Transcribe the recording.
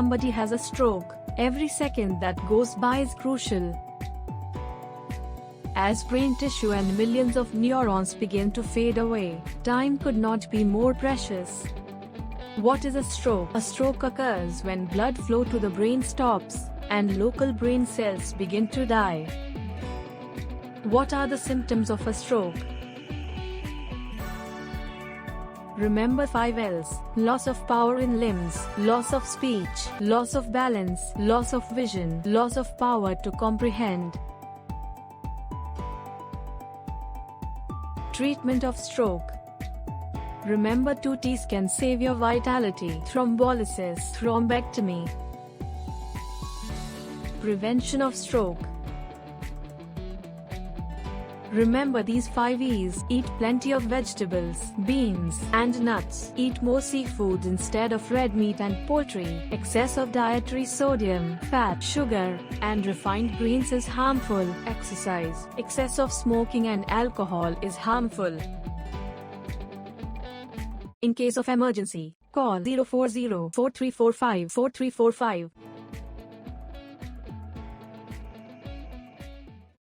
somebody has a stroke, every second that goes by is crucial. As brain tissue and millions of neurons begin to fade away, time could not be more precious. What is a stroke? A stroke occurs when blood flow to the brain stops, and local brain cells begin to die. What are the symptoms of a stroke? Remember 5 L's: loss of power in limbs, loss of speech, loss of balance, loss of vision, loss of power to comprehend. Treatment of stroke. Remember 2 T's can save your vitality: thrombolysis, thrombectomy. Prevention of stroke. Remember these 5 E's: eat plenty of vegetables, beans, and nuts. Eat more seafood instead of red meat and poultry. Excess of dietary sodium, fat, sugar, and refined grains is harmful. Exercise. Excess of smoking and alcohol is harmful. In case of emergency, call 040-4345-4345.